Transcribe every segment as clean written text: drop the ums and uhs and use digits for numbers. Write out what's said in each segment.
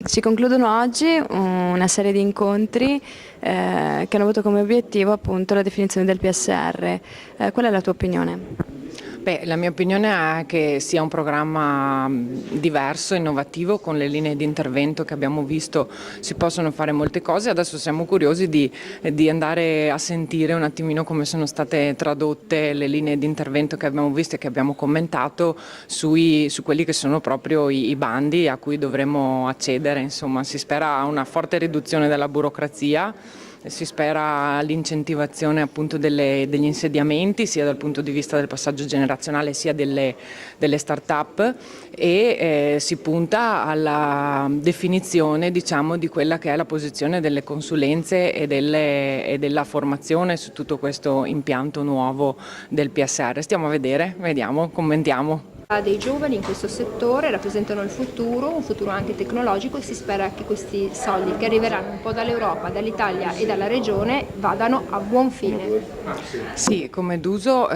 Si concludono oggi una serie di incontri che hanno avuto come obiettivo appunto la definizione del PSR. Qual è la tua opinione? Beh, la mia opinione è che sia un programma diverso, innovativo, con le linee di intervento che abbiamo visto si possono fare molte cose. Adesso siamo curiosi di andare a sentire un attimino come sono state tradotte le linee di intervento che abbiamo visto e che abbiamo commentato su quelli che sono proprio i bandi a cui dovremo accedere. Insomma, si spera una forte riduzione della burocrazia. Si spera l'incentivazione appunto degli insediamenti sia dal punto di vista del passaggio generazionale sia delle start-up e si punta alla definizione, diciamo, di quella che è la posizione delle consulenze e della formazione su tutto questo impianto nuovo del PSR. Stiamo a vedere, vediamo, commentiamo. Dei giovani in questo settore rappresentano il futuro, un futuro anche tecnologico, e si spera che questi soldi che arriveranno un po' dall'Europa, dall'Italia e dalla regione vadano a buon fine. Sì, come d'uso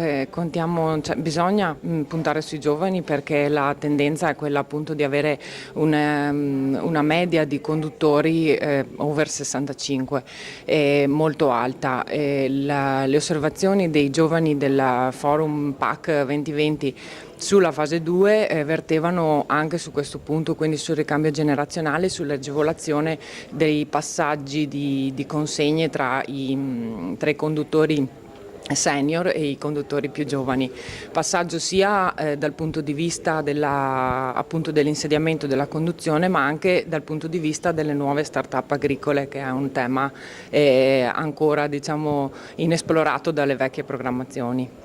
bisogna puntare sui giovani perché la tendenza è quella appunto di avere una media di conduttori over 65 molto alta. Le osservazioni dei giovani del forum PAC 2020 sulla fase 2 vertevano anche su questo punto, quindi sul ricambio generazionale, sull'agevolazione dei passaggi di consegne tra i conduttori senior e i conduttori più giovani. Passaggio sia dal punto di vista appunto dell'insediamento della conduzione, ma anche dal punto di vista delle nuove start-up agricole, che è un tema ancora, diciamo, inesplorato dalle vecchie programmazioni.